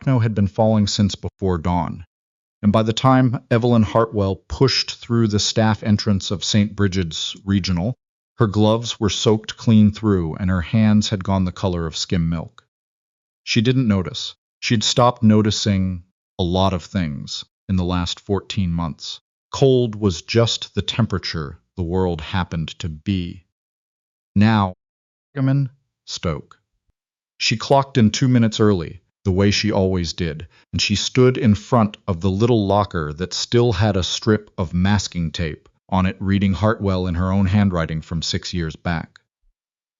snow had been falling since before dawn, and by the time Evelyn Hartwell pushed through the staff entrance of St. Bridget's Regional, her gloves were soaked clean through and her hands had gone the color of skim milk. She didn't notice. She'd stopped noticing a lot of things in the last 14 months. Cold was just the temperature the world happened to be. Now, Stoke. She clocked in 2 minutes early, the way she always did, and she stood in front of the little locker that still had a strip of masking tape on it reading Hartwell in her own handwriting from 6 years back.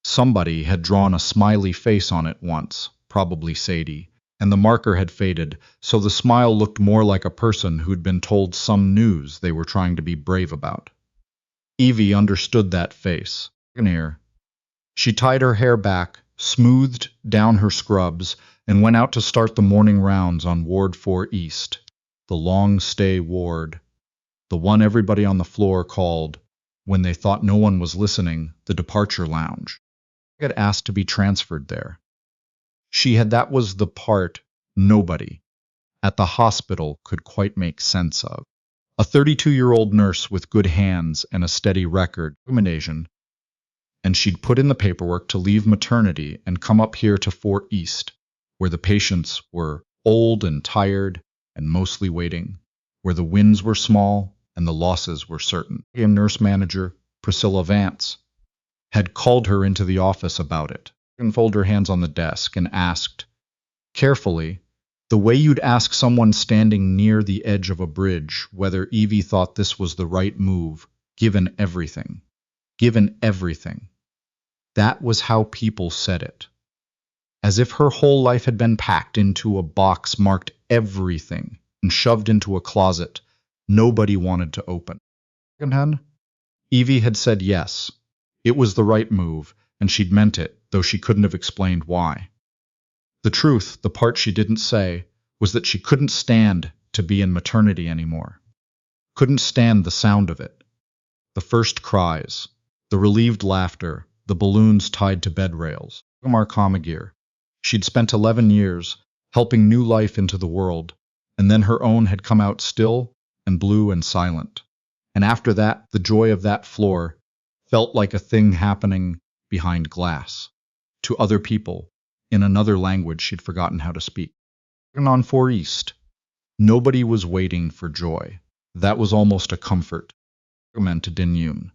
Somebody had drawn a smiley face on it once, probably Sadie, and the marker had faded, so the smile looked more like a person who'd been told some news they were trying to be brave about. Evie understood that face. She tied her hair back, smoothed down her scrubs, and went out to start the morning rounds on Ward 4 East, the long-stay ward, the one everybody on the floor called, when they thought no one was listening, the departure lounge. She had asked to be transferred there. That was the part nobody at the hospital could quite make sense of. A 32-year-old nurse with good hands and a steady record, and she'd put in the paperwork to leave maternity and come up here to 4 East, where the patients were old and tired and mostly waiting, where the wins were small and the losses were certain. Nurse manager Priscilla Vance had called her into the office about it and folded her hands on the desk and asked, carefully, the way you'd ask someone standing near the edge of a bridge whether Evie thought this was the right move, given everything. Given everything. That was how people said it. As if her whole life had been packed into a box marked everything and shoved into a closet nobody wanted to open. Evie had said yes. It was the right move, and she'd meant it, though she couldn't have explained why. The truth, the part she didn't say, was that she couldn't stand to be in maternity anymore. Couldn't stand the sound of it. The first cries, the relieved laughter, the balloons tied to bed rails. She'd spent 11 years helping new life into the world, and then her own had come out still and blue and silent. And after that, the joy of that floor felt like a thing happening behind glass, to other people, in another language she'd forgotten how to speak. On 4 East, nobody was waiting for joy. That was almost a comfort. The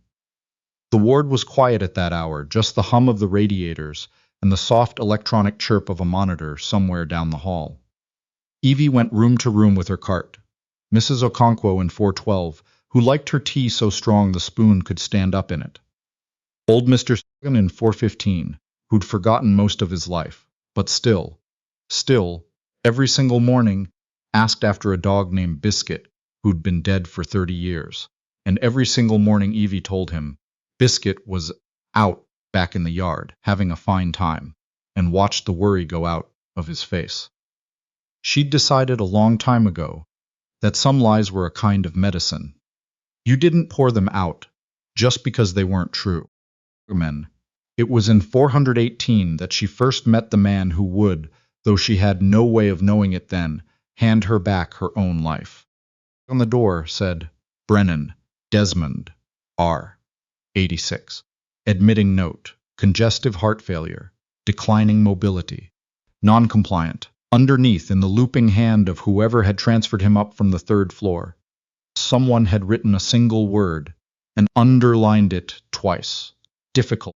ward was quiet at that hour, just the hum of the radiators and the soft electronic chirp of a monitor somewhere down the hall. Evie went room to room with her cart. Mrs. Okonkwo in 412, who liked her tea so strong the spoon could stand up in it. Old Mr. in 415, who'd forgotten most of his life, but still, every single morning, asked after a dog named Biscuit, who'd been dead for 30 years. And every single morning Evie told him Biscuit was out back in the yard, having a fine time, and watched the worry go out of his face. She'd decided a long time ago that some lies were a kind of medicine. You didn't pour them out just because they weren't true. It was in 418 that she first met the man who would, though she had no way of knowing it then, hand her back her own life. On the door said, Brennan, Desmond, R. 86. Admitting note, congestive heart failure, declining mobility, non-compliant. Underneath, in the looping hand of whoever had transferred him up from the 3rd floor, someone had written a single word and underlined it twice. Difficult.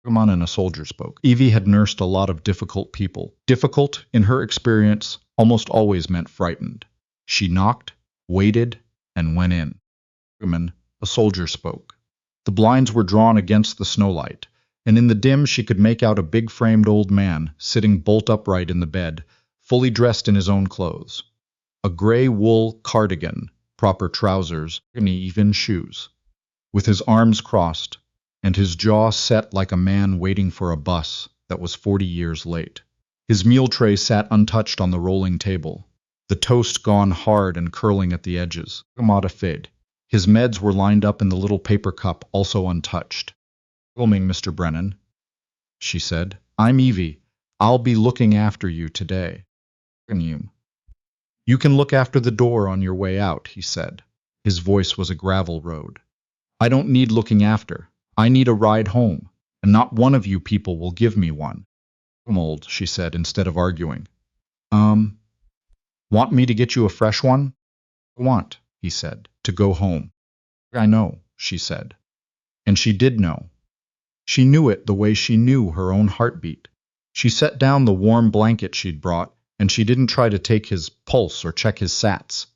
And a soldier spoke. Evie had nursed a lot of difficult people. Difficult, in her experience, almost always meant frightened. She knocked, waited, and went in. A soldier spoke. The blinds were drawn against the snowlight, and in the dim she could make out a big-framed old man sitting bolt upright in the bed, fully dressed in his own clothes. A gray wool cardigan, proper trousers, and even shoes. With his arms crossed, and his jaw set like a man waiting for a bus that was 40 years late. His meal tray sat untouched on the rolling table, the toast gone hard and curling at the edges. His meds were lined up in the little paper cup, also untouched. "Filming, Mr. Brennan," she said. "I'm Evie. I'll be looking after you today." You can look after the door on your way out, he said. His voice was a gravel road. I don't need looking after. I need a ride home, and not one of you people will give me one. I'm old, she said, instead of arguing. Want me to get you a fresh one? I want, he said, to go home. I know, she said. And she did know. She knew it the way she knew her own heartbeat. She set down the warm blanket she'd brought, and she didn't try to take his pulse or check his sats,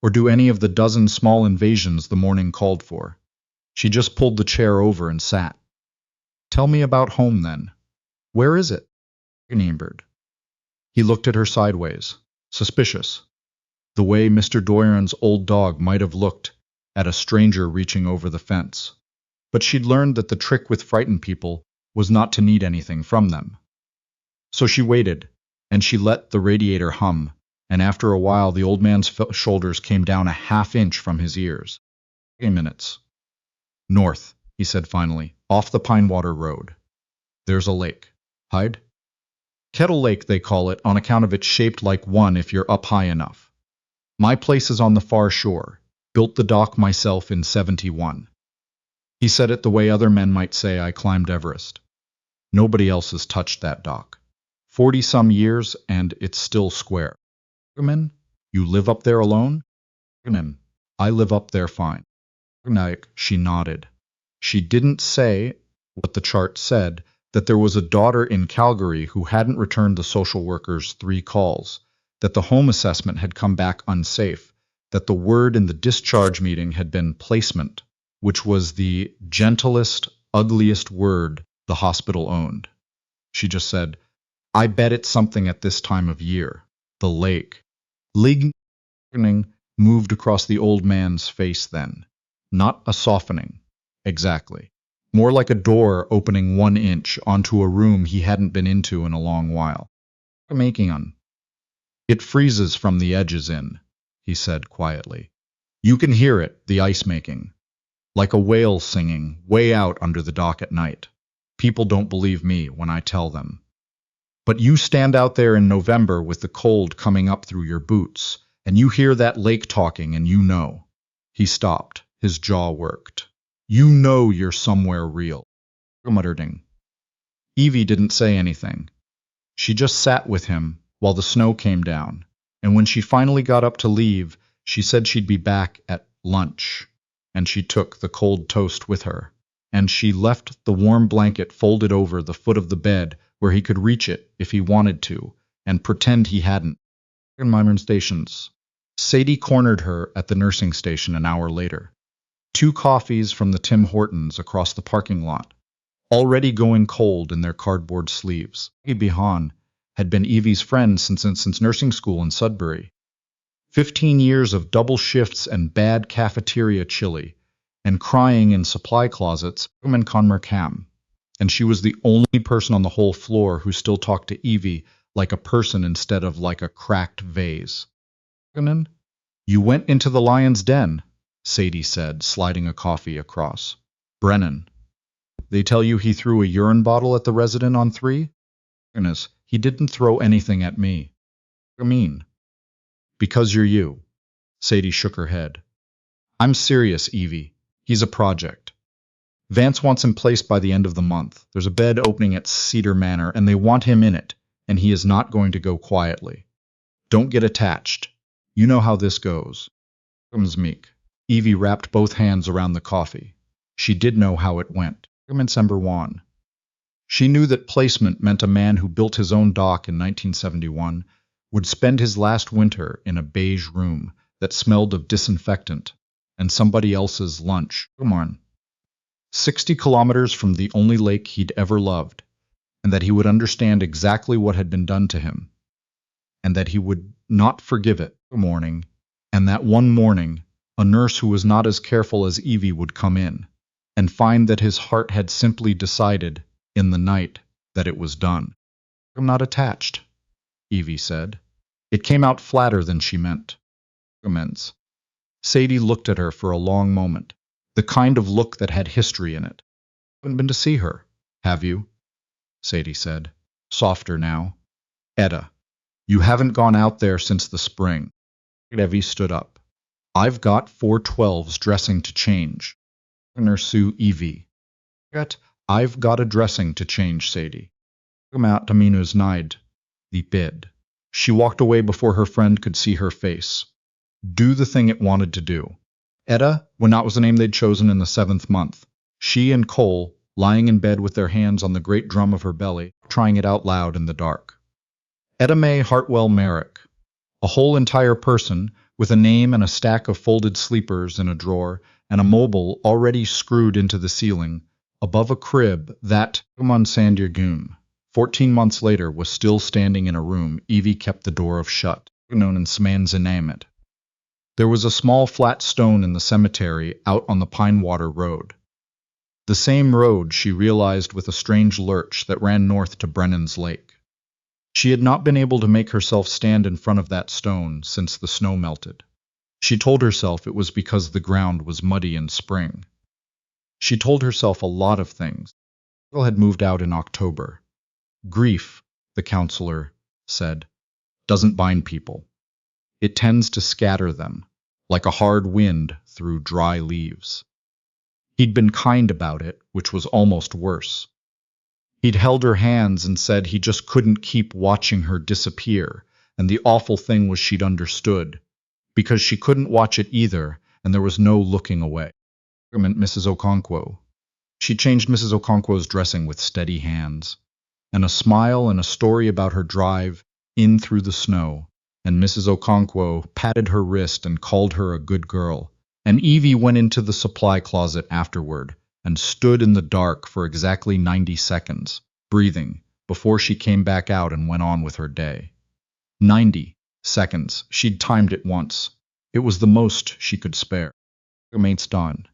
or do any of the dozen small invasions the morning called for. She just pulled the chair over and sat. Tell me about home, then. Where is it? Neighbored. He looked at her sideways, suspicious, the way Mr. Doiron's old dog might have looked at a stranger reaching over the fence. But she'd learned that the trick with frightened people was not to need anything from them. So she waited, and she let the radiator hum, and after a while the old man's shoulders came down a half-inch from his ears. 8 minutes. North, he said finally, off the Pinewater Road. There's a lake. Hide? Kettle Lake, they call it, on account of it's shaped like one if you're up high enough. My place is on the far shore. Built the dock myself in '71. He said it the way other men might say I climbed Everest. Nobody else has touched that dock. 40-some years, and it's still square. Men, you live up there alone? Men, I live up there fine. She nodded. She didn't say what the chart said, that there was a daughter in Calgary who hadn't returned the social worker's 3 calls, that the home assessment had come back unsafe, that the word in the discharge meeting had been placement, which was the gentlest, ugliest word the hospital owned. She just said, I bet it's something at this time of year. The lake. Lightning moved across the old man's face then. Not a softening. Exactly. More like a door opening 1 inch onto a room he hadn't been into in a long while. Making on. It freezes from the edges in, he said quietly. You can hear it, the ice making. Like a whale singing, way out under the dock at night. People don't believe me when I tell them. But you stand out there in November with the cold coming up through your boots, and you hear that lake talking and you know. He stopped. His jaw worked. You know you're somewhere real. Muttering. Evie didn't say anything. She just sat with him while the snow came down, and when she finally got up to leave, she said she'd be back at lunch, and she took the cold toast with her, and she left the warm blanket folded over the foot of the bed where he could reach it if he wanted to, and pretend he hadn't. In Myron Stations. Sadie cornered her at the nursing station an hour later. 2 coffees from the Tim Hortons across the parking lot, already going cold in their cardboard sleeves. Behan had been Evie's friend since nursing school in Sudbury. 15 years of double shifts and bad cafeteria chili, and crying in supply closets, and Conmercam. And she was the only person on the whole floor who still talked to Evie like a person instead of like a cracked vase. You went into the lion's den, Sadie said, sliding a coffee across. Brennan. They tell you he threw a urine bottle at the resident on 3? Goodness, he didn't throw anything at me. What do you mean? Because you're you. Sadie shook her head. I'm serious, Evie. He's a project. Vance wants him placed by the end of the month. There's a bed opening at Cedar Manor, and they want him in it, and he is not going to go quietly. Don't get attached. You know how this goes. Comes meek. Evie wrapped both hands around the coffee. She did know how it went. December 1. She knew that placement meant a man who built his own dock in 1971 would spend his last winter in a beige room that smelled of disinfectant and somebody else's lunch. 60 kilometers from the only lake he'd ever loved, and that he would understand exactly what had been done to him, and that he would not forgive it. Morning, and that one morning, a nurse who was not as careful as Evie would come in, and find that his heart had simply decided, in the night, that it was done. I'm not attached, Evie said. It came out flatter than she meant. Amends. Sadie looked at her for a long moment, the kind of look that had history in it. Haven't been to see her, have you? Sadie said, softer now. Etta. You haven't gone out there since the spring. Evie stood up. I've got 412s dressing to change. Sue Evie. I've got a dressing to change, Sadie. Taminus nied. The bid. She walked away before her friend could see her face. Do the thing it wanted to do. Etta, when that was the name they'd chosen in the 7th month. She and Cole, lying in bed with their hands on the great drum of her belly, trying it out loud in the dark. Etta Mae Hartwell Merrick. A whole entire person, with a name and a stack of folded sleepers in a drawer, and a mobile already screwed into the ceiling, above a crib that, Monsandirgoon, 14 months later, was still standing in a room Evie kept the door of shut, known in Smanzinamet. There was a small flat stone in the cemetery out on the Pinewater Road. The same road, she realized with a strange lurch, that ran north to Brennan's Lake. She had not been able to make herself stand in front of that stone since the snow melted. She told herself it was because the ground was muddy in spring. She told herself a lot of things. Girl had moved out in October. Grief, the counselor said, doesn't bind people. It tends to scatter them, like a hard wind through dry leaves. He'd been kind about it, which was almost worse. He'd held her hands and said he just couldn't keep watching her disappear, and the awful thing was she'd understood, because she couldn't watch it either, and there was no looking away. Mrs. Okonkwo. She changed Mrs. Okonkwo's dressing with steady hands, and a smile and a story about her drive in through the snow, and Mrs. Okonkwo patted her wrist and called her a good girl, and Evie went into the supply closet afterward and stood in the dark for exactly 90 seconds, breathing, before she came back out and went on with her day. 90 seconds. She'd timed it once. It was the most she could spare. Her mate's done.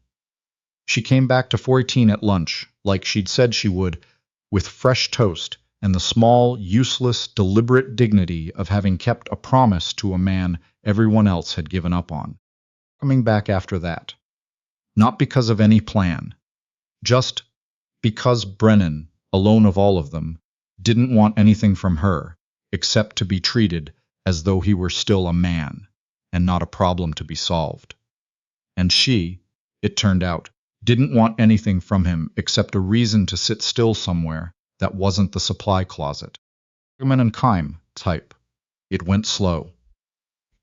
She came back to 418 at lunch, like she'd said she would, with fresh toast and the small, useless, deliberate dignity of having kept a promise to a man everyone else had given up on. Coming back after that. Not because of any plan. Just because Brennan, alone of all of them, didn't want anything from her, except to be treated as though he were still a man, and not a problem to be solved. And she, it turned out, didn't want anything from him except a reason to sit still somewhere that wasn't the supply closet. Human and Kime type. It went slow.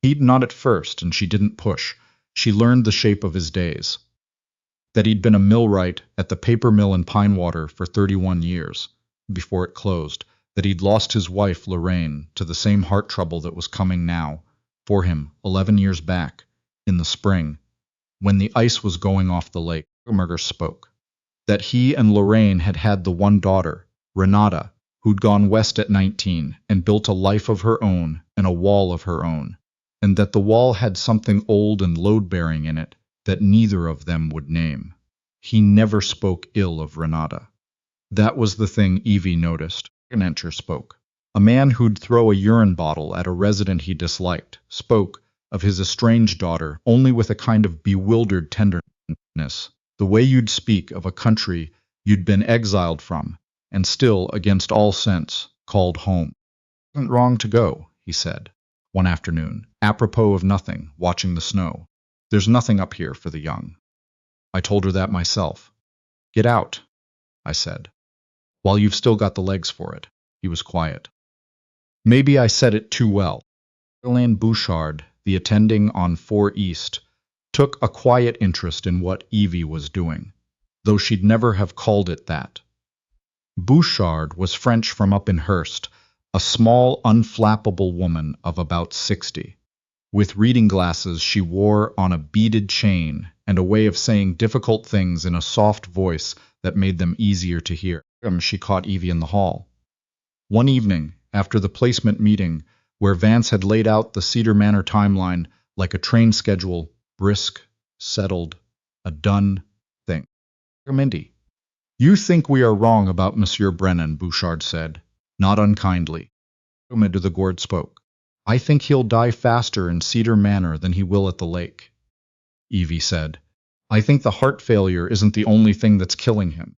He'd not at first, and she didn't push. She learned the shape of his days. That he'd been a millwright at the paper mill in Pinewater for 31 years, before it closed. That he'd lost his wife, Lorraine, to the same heart trouble that was coming now, for him, 11 years back, in the spring, when the ice was going off the lake. Murder spoke. That he and Lorraine had had the one daughter, Renata, who'd gone west at 19 and built a life of her own and a wall of her own, and that the wall had something old and load-bearing in it that neither of them would name. He never spoke ill of Renata. That was the thing Evie noticed. Enter spoke. A man who'd throw a urine bottle at a resident he disliked spoke of his estranged daughter only with a kind of bewildered tenderness, the way you'd speak of a country you'd been exiled from, and still, against all sense, called home. Isn't wrong to go, he said, one afternoon, apropos of nothing, watching the snow. There's nothing up here for the young. I told her that myself. Get out, I said. While you've still got the legs for it. He was quiet. Maybe I said it too well. Elaine Bouchard, the attending on 4 East, took a quiet interest in what Evie was doing, though she'd never have called it that. Bouchard was French from up in Hearst, a small, unflappable woman of about 60. With reading glasses she wore on a beaded chain and a way of saying difficult things in a soft voice that made them easier to hear. She caught Evie in the hall. One evening, after the placement meeting, where Vance had laid out the Cedar Manor timeline like a train schedule, brisk, settled, a done thing. Mindy, you think we are wrong about Monsieur Brennan, Bouchard said, not unkindly. The Gourd spoke. I think he'll die faster in Cedar Manor than he will at the lake. Evie said, I think the heart failure isn't the only thing that's killing him.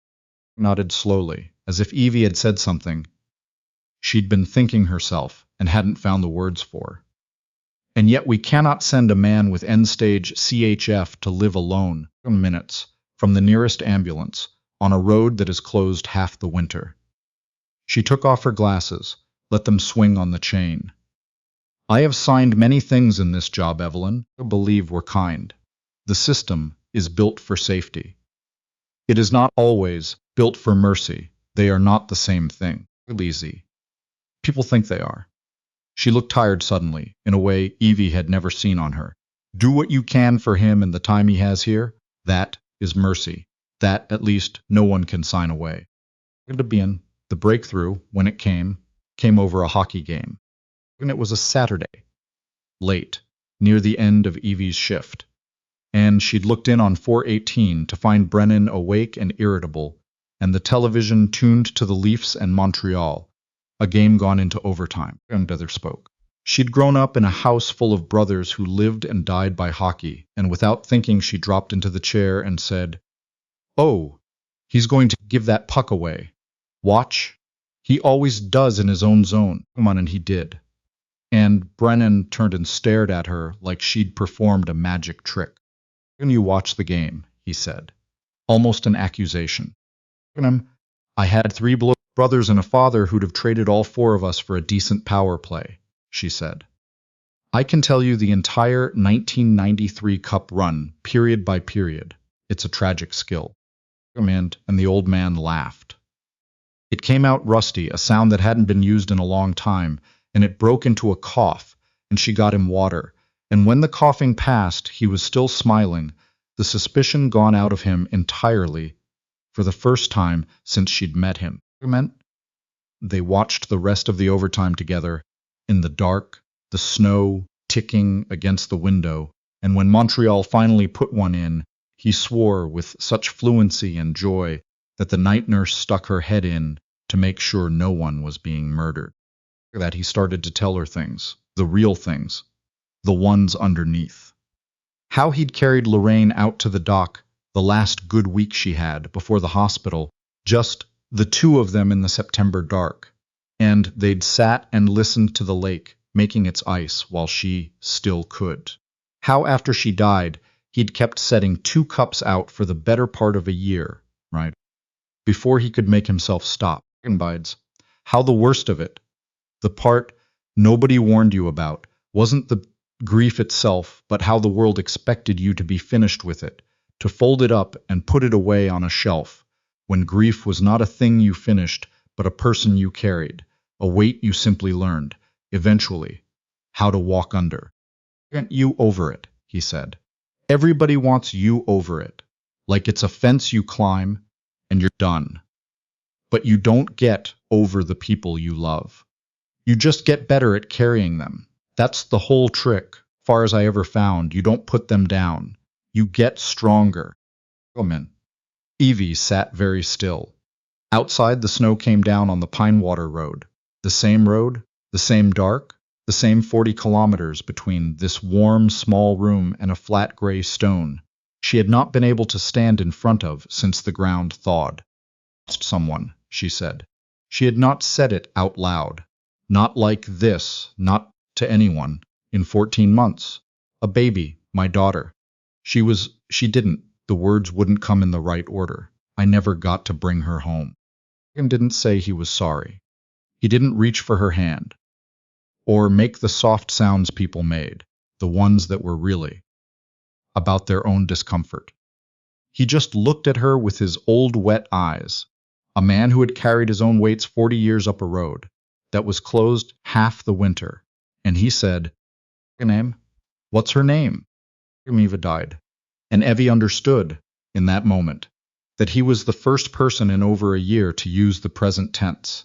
Nodded slowly, as if Evie had said something. she'd been thinking herself and hadn't found the words for. And yet we cannot send a man with end-stage CHF to live alone minutes from the nearest ambulance on a road that is closed half the winter. She took off her glasses, let them swing on the chain. I have signed many things in this job, Evelyn. I believe we're kind. The system is built for safety. It is not always built for mercy. They are not the same thing. Easy. People think they are. She looked tired suddenly, in a way Evie had never seen on her. Do what you can for him in the time he has here. That is mercy. That, at least, no one can sign away. The breakthrough, when it came over a hockey game. And it was a Saturday. Late, near the end of Evie's shift. And she'd looked in on 4:18 to find Brennan awake and irritable, and the television tuned to the Leafs and Montreal, a game gone into overtime. Grandmother spoke. She'd grown up in a house full of brothers who lived and died by hockey, and without thinking she dropped into the chair and said, "Oh, he's going to give that puck away. Watch. He always does in his own zone." Come on, and he did. And Brennan turned and stared at her like she'd performed a magic trick. "When you watch the game," he said, almost an accusation. "I had 3 brothers and a father who'd have traded all 4 of us for a decent power play," she said. "I can tell you the entire 1993 Cup run, period by period. It's a tragic skill." And the old man laughed. It came out rusty, a sound that hadn't been used in a long time, and it broke into a cough, and she got him water. And when the coughing passed, he was still smiling, the suspicion gone out of him entirely, for the first time since she'd met him. They watched the rest of the overtime together, in the dark, the snow ticking against the window, and when Montreal finally put one in, he swore with such fluency and joy that the night nurse stuck her head in to make sure no one was being murdered. That he started to tell her things, the real things, the ones underneath. How he'd carried Lorraine out to the dock the last good week she had before the hospital, just the 2 of them in the September dark, and they'd sat and listened to the lake making its ice while she still could. How after she died, he'd kept setting 2 cups out for the better part of a year, right? Before he could make himself stop. How the worst of it, the part nobody warned you about, wasn't the grief itself, but how the world expected you to be finished with it, to fold it up and put it away on a shelf, when grief was not a thing you finished, but a person you carried, a weight you simply learned, eventually, how to walk under. "Get you over it," he said. "Everybody wants you over it, like it's a fence you climb, and you're done. But you don't get over the people you love. You just get better at carrying them. That's the whole trick, far as I ever found. You don't put them down. You get stronger." Come in. Evie sat very still. Outside, the snow came down on the Pinewater Road. The same dark, the same 40 kilometers between this warm, small room and a flat gray stone she had not been able to stand in front of since the ground thawed. "Someone," she said. She had not said it out loud. Not like this, not to anyone, in 14 months. "A baby, my daughter. She didn't. The words wouldn't come in the right order. I never got to bring her home." And didn't say he was sorry. He didn't reach for her hand, or make the soft sounds people made, the ones that were really about their own discomfort. He just looked at her with his old wet eyes, a man who had carried his own weights 40 years up a road that was closed half the winter, and he said, "Her name? What's her name?" Eva died. And Evie understood, in that moment, that he was the first person in over a year to use the present tense.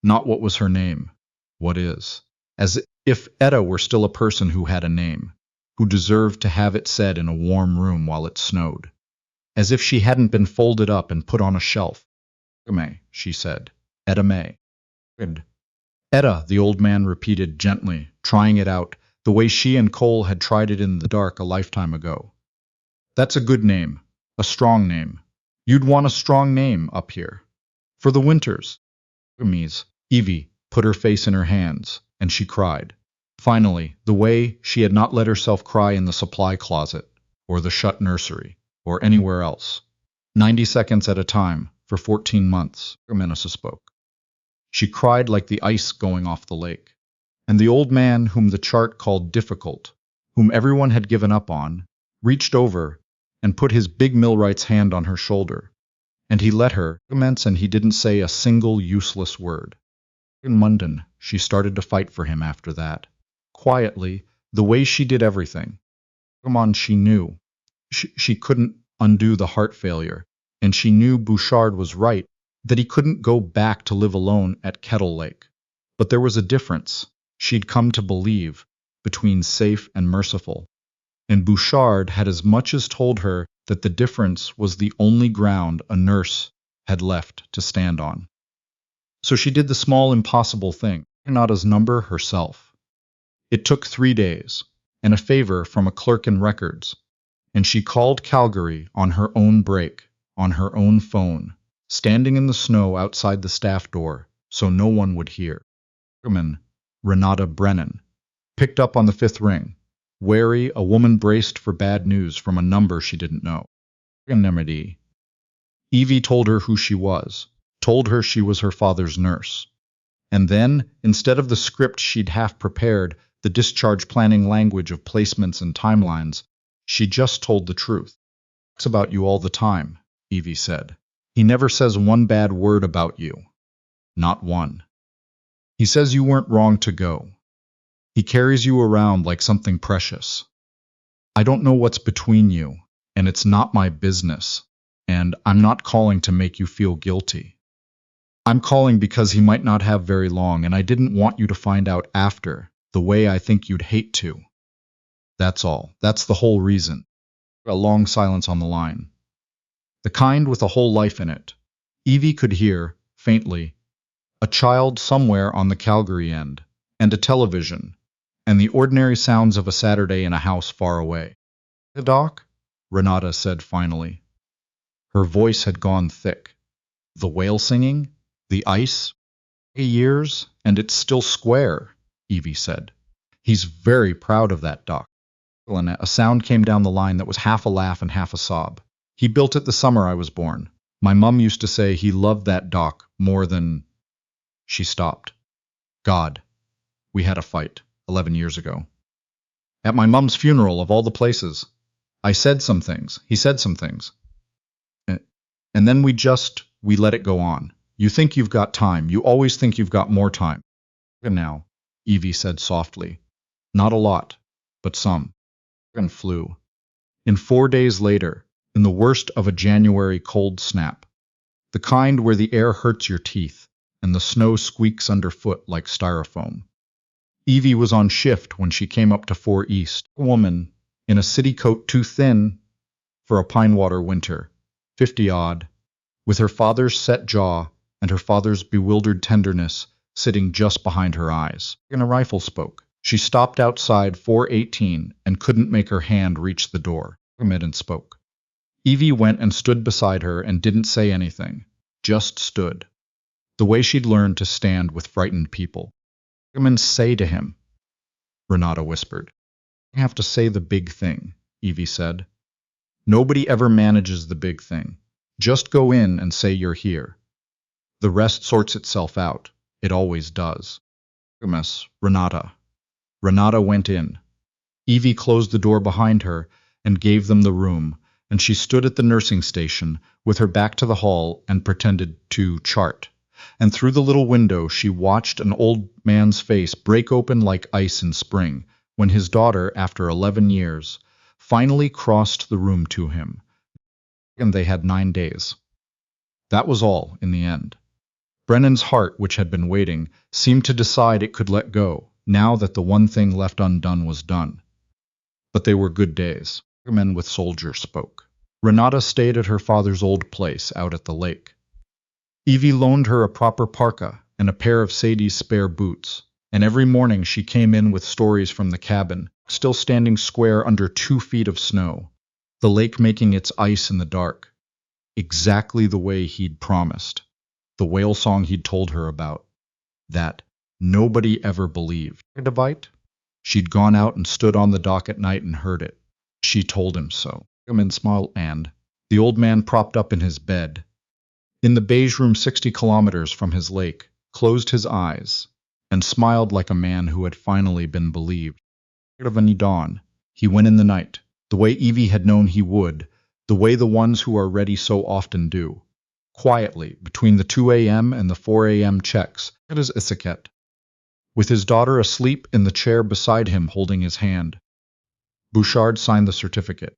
Not what was her name, what is. As if Etta were still a person who had a name, who deserved to have it said in a warm room while it snowed. As if she hadn't been folded up and put on a shelf. "May," she said. "Etta May." "Etta," the old man repeated gently, trying it out, the way she and Cole had tried it in the dark a lifetime ago. "That's a good name, a strong name. You'd want a strong name up here. For the winters." Evie put her face in her hands, and she cried. Finally, the way she had not let herself cry in the supply closet, or the shut nursery, or anywhere else. 90 seconds at a time, for 14 months, Mensa spoke. She cried like the ice going off the lake. And the old man whom the chart called difficult, whom everyone had given up on, reached over and put his big millwright's hand on her shoulder. And he let her commence, and he didn't say a single useless word. In London, she started to fight for him after that. Quietly, the way she did everything. Come on, she knew. She couldn't undo the heart failure, and she knew Bouchard was right, that he couldn't go back to live alone at Kettle Lake. But there was a difference, she'd come to believe, between safe and merciful. And Bouchard had as much as told her that the difference was the only ground a nurse had left to stand on. So she did the small impossible thing, Renata's number herself. It took 3 days, and a favor from a clerk in records, and she called Calgary on her own break, on her own phone, standing in the snow outside the staff door, so no one would hear. Renata Brennan picked up on the 5th ring. Wary, a woman braced for bad news from a number she didn't know. Evie told her who she was, told her she was her father's nurse. And then, instead of the script she'd half prepared, the discharge planning language of placements and timelines, she just told the truth. It's about you all the time, Evie said. He never says one bad word about you. Not one. He says you weren't wrong to go. He carries you around like something precious. I don't know what's between you, and it's not my business, and I'm not calling to make you feel guilty. I'm calling because he might not have very long, and I didn't want you to find out after, the way I think you'd hate to. That's all. That's the whole reason. A long silence on the line. The kind with a whole life in it. Evie could hear, faintly, a child somewhere on the Calgary end, and a television, and the ordinary sounds of a Saturday in a house far away. The doc? Renata said finally. Her voice had gone thick. The whale singing? The ice? Years, and it's still square, Evie said. He's very proud of that, Doc. A sound came down the line that was half a laugh and half a sob. He built it the summer I was born. My mum used to say he loved that dock more than... She stopped. God. We had a fight 11 years ago. At my mum's funeral, of all the places. I said some things. He said some things. And then we let it go on. You think you've got time. You always think you've got more time. And now, Evie said softly. Not a lot, but some. And flew. In 4 days later, in the worst of a January cold snap, the kind where the air hurts your teeth and the snow squeaks underfoot like styrofoam. Evie was on shift when she came up to 4 East, a woman in a city coat too thin for a Pinewater winter, 50-odd, with her father's set jaw and her father's bewildered tenderness sitting just behind her eyes. And a rifle spoke. She stopped outside 418 and couldn't make her hand reach the door. And spoke. Evie went and stood beside her and didn't say anything, just stood. The way she'd learned to stand with frightened people. Come and say to him, Renata whispered. You have to say the big thing, Evie said. Nobody ever manages the big thing. Just go in and say you're here. The rest sorts itself out. It always does. Renata. Renata went in. Evie closed the door behind her and gave them the room, and she stood at the nursing station with her back to the hall and pretended to chart. And through the little window she watched an old man's face break open like ice in spring, when his daughter, after 11 years, finally crossed the room to him. And they had 9 days. That was all, in the end. Brennan's heart, which had been waiting, seemed to decide it could let go, now that the one thing left undone was done. But they were good days. Men with soldiers spoke. Renata stayed at her father's old place out at the lake. Evie loaned her a proper parka and a pair of Sadie's spare boots, and every morning she came in with stories from the cabin, still standing square under 2 feet of snow, the lake making its ice in the dark, exactly the way he'd promised, the whale song he'd told her about, that nobody ever believed. Devite? She'd gone out and stood on the dock at night and heard it. She told him so. Smiled, and the old man propped up in his bed, in the beige room 60 kilometers from his lake, closed his eyes, and smiled like a man who had finally been believed. Of any dawn, he went in the night, the way Evie had known he would, the way the ones who are ready so often do. Quietly, between the 2 a.m. and the 4 a.m. checks, at his etiquette, with his daughter asleep in the chair beside him holding his hand. Bouchard signed the certificate.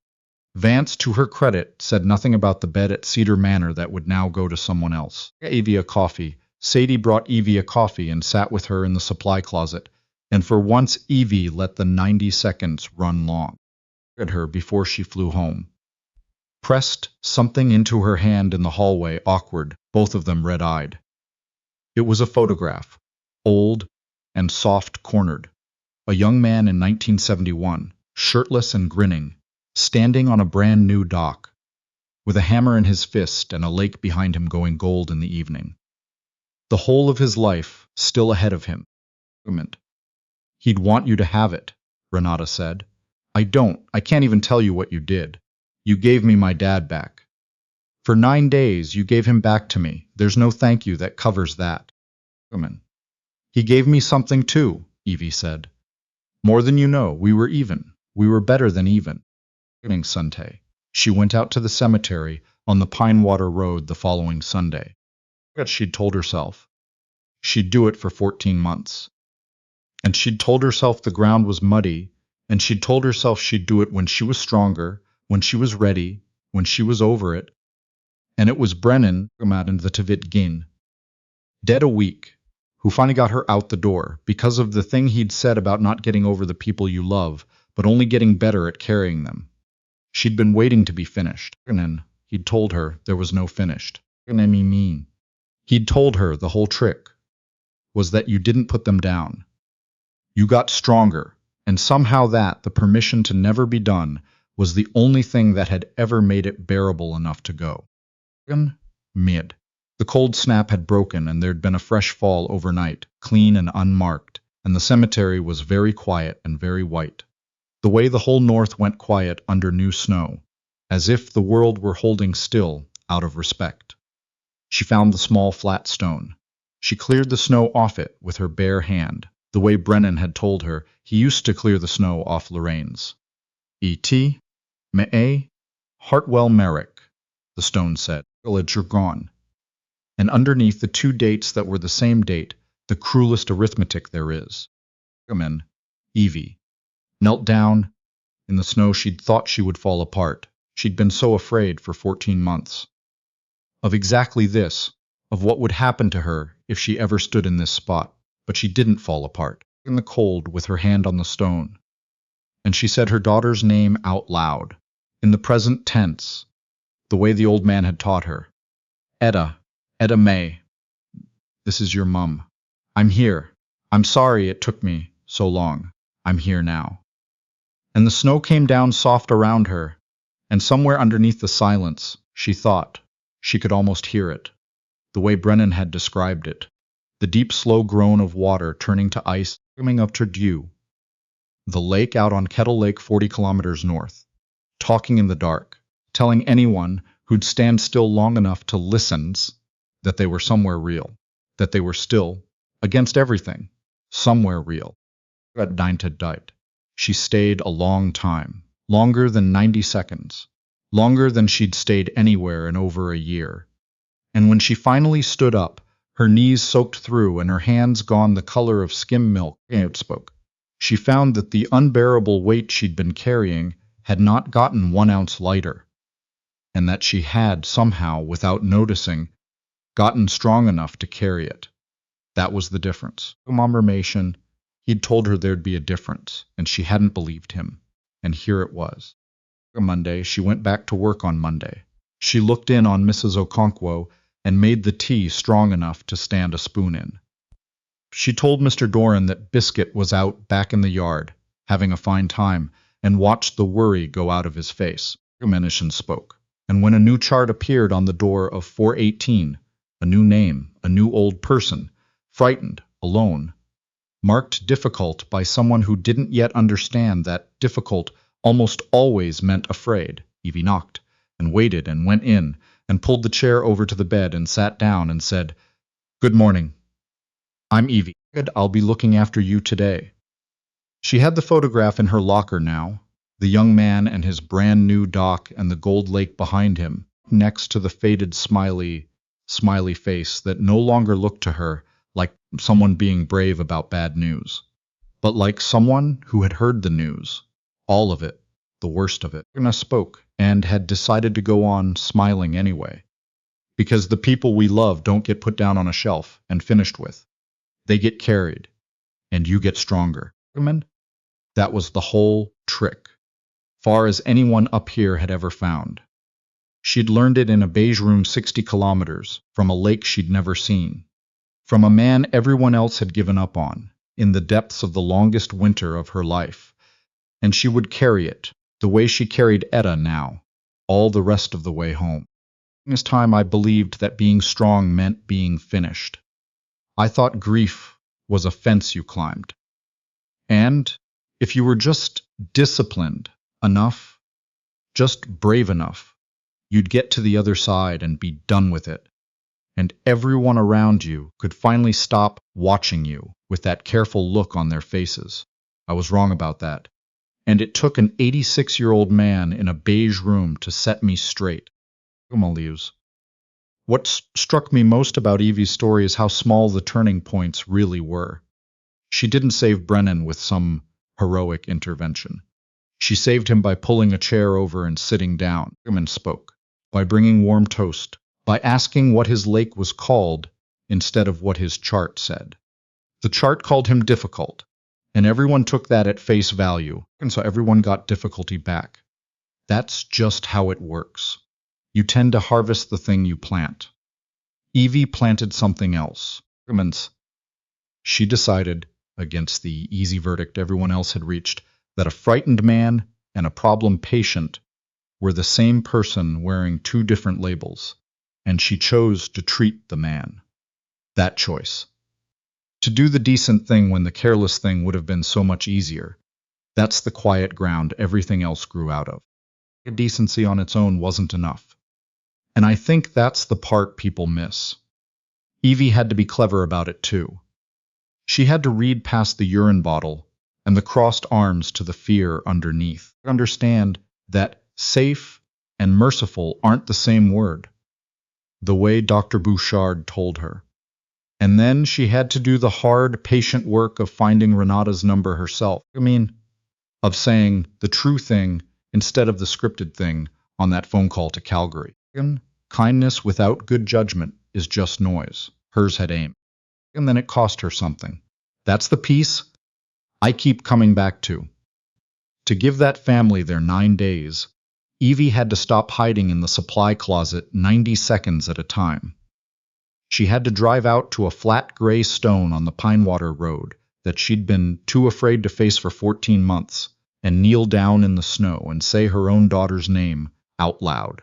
Vance, to her credit, said nothing about the bed at Cedar Manor that would now go to someone else. Evie a coffee. Sadie brought Evie a coffee and sat with her in the supply closet, and for once Evie let the 90 seconds run long. At her before she flew home. Pressed something into her hand in the hallway, awkward, both of them red-eyed. It was a photograph, old and soft-cornered. A young man in 1971, shirtless and grinning, standing on a brand-new dock, with a hammer in his fist and a lake behind him going gold in the evening. The whole of his life still ahead of him. He'd want you to have it, Renata said. I can't even tell you what you did. You gave me my dad back. For 9 days, you gave him back to me. There's no thank you that covers that. He gave me something too, Evie said. More than you know, we were even. We were better than even. Sunday. She went out to the cemetery on the Pinewater Road the following Sunday. She'd told herself. She'd do it for 14 months. And she'd told herself the ground was muddy, and she'd told herself she'd do it when she was stronger, when she was ready, when she was over it. And it was Brennan, and the Tvit Gin, dead a week, who finally got her out the door because of the thing he'd said about not getting over the people you love, but only getting better at carrying them. She'd been waiting to be finished, and he'd told her there was no finished. He'd told her the whole trick was that you didn't put them down. You got stronger, and somehow that, the permission to never be done, was the only thing that had ever made it bearable enough to go. Mid. The cold snap had broken, and there'd been a fresh fall overnight, clean and unmarked, and the cemetery was very quiet and very white. The way the whole north went quiet under new snow, as if the world were holding still out of respect. She found the small flat stone. She cleared the snow off it with her bare hand, the way Brennan had told her he used to clear the snow off Lorraine's. E.T. May Hartwell Merrick, the stone said. Village, you're gone. And underneath the 2 dates that were the same date, the cruelest arithmetic there is. Evie knelt down in the snow. She'd thought she would fall apart. She'd been so afraid for 14 months. Of exactly this, of what would happen to her if she ever stood in this spot. But she didn't fall apart, in the cold with her hand on the stone. And she said her daughter's name out loud, in the present tense, the way the old man had taught her. Etta May. This is your mum. I'm here. I'm sorry it took me so long. I'm here now. And the snow came down soft around her, and somewhere underneath the silence, she thought, she could almost hear it, the way Brennan had described it, the deep slow groan of water turning to ice, coming up to dew. The lake out on Kettle Lake 40 kilometers north, talking in the dark, telling anyone who'd stand still long enough to listen that they were somewhere real, that they were still, against everything, somewhere real. At Dinah died. She stayed a long time, longer than 90 seconds, longer than she'd stayed anywhere in over a year. And when she finally stood up, her knees soaked through and her hands gone the color of skim milk, spoke. She found that the unbearable weight she'd been carrying had not gotten 1 ounce lighter, and that she had somehow, without noticing, gotten strong enough to carry it. That was the difference. Confirmation. He'd told her there'd be a difference, and she hadn't believed him. And here it was. Monday, she went back to work on Monday. She looked in on Mrs. Okonkwo and made the tea strong enough to stand a spoon in. She told Mr. Doran that Biscuit was out back in the yard, having a fine time, and watched the worry go out of his face. Menishin spoke. And when a new chart appeared on the door of 418, a new name, a new old person, frightened, alone, marked difficult by someone who didn't yet understand that difficult almost always meant afraid. Evie knocked, and waited, and went in, and pulled the chair over to the bed, and sat down, and said, "Good morning. I'm Evie. I'll be looking after you today." She had the photograph in her locker now, the young man and his brand new dock and the gold lake behind him, next to the faded smiley face that no longer looked to her like someone being brave about bad news, but like someone who had heard the news, all of it, the worst of it. Anna spoke and had decided to go on smiling anyway, because the people we love don't get put down on a shelf and finished with. They get carried, and you get stronger. That was the whole trick, far as anyone up here had ever found. She'd learned it in a beige room 60 kilometers, from a lake she'd never seen, from a man everyone else had given up on, in the depths of the longest winter of her life. And she would carry it, the way she carried Etta now, all the rest of the way home. This time I believed that being strong meant being finished. I thought grief was a fence you climbed. And if you were just disciplined enough, just brave enough, you'd get to the other side and be done with it. And everyone around you could finally stop watching you with that careful look on their faces. I was wrong about that. And it took an 86-year-old man in a beige room to set me straight. What struck me most about Evie's story is how small the turning points really were. She didn't save Brennan with some heroic intervention. She saved him by pulling a chair over and sitting down, and spoke, by bringing warm toast, by asking what his lake was called instead of what his chart said. The chart called him difficult, and everyone took that at face value, and so everyone got difficulty back. That's just how it works. You tend to harvest the thing you plant. Evie planted something else. She decided, against the easy verdict everyone else had reached, that a frightened man and a problem patient were the same person wearing two different labels, and she chose to treat the man. That choice. To do the decent thing when the careless thing would have been so much easier. That's the quiet ground everything else grew out of. Decency on its own wasn't enough. And I think that's the part people miss. Evie had to be clever about it too. She had to read past the urine bottle and the crossed arms to the fear underneath. Understand that safe and merciful aren't the same word, the way Dr. Bouchard told her. And then she had to do the hard, patient work of finding Renata's number herself. Of saying the true thing instead of the scripted thing on that phone call to Calgary. Kindness without good judgment is just noise. Hers had aim. And then it cost her something. That's the piece I keep coming back to. To give that family their 9 days, Evie had to stop hiding in the supply closet 90 seconds at a time. She had to drive out to a flat gray stone on the Pinewater Road that she'd been too afraid to face for 14 months, and kneel down in the snow and say her own daughter's name out loud.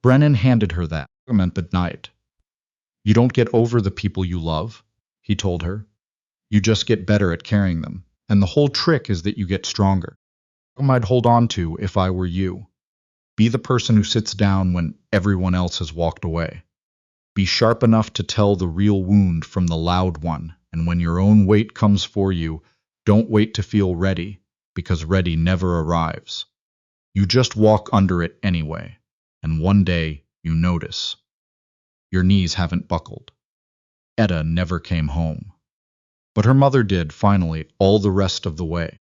Brennan handed her that, but night. You don't get over the people you love, he told her. You just get better at carrying them, and the whole trick is that you get stronger. I'd hold on to if I were you. Be the person who sits down when everyone else has walked away. Be sharp enough to tell the real wound from the loud one, and when your own weight comes for you, don't wait to feel ready, because ready never arrives. You just walk under it anyway, and one day you notice. Your knees haven't buckled. Etta never came home. But her mother did, finally, all the rest of the way.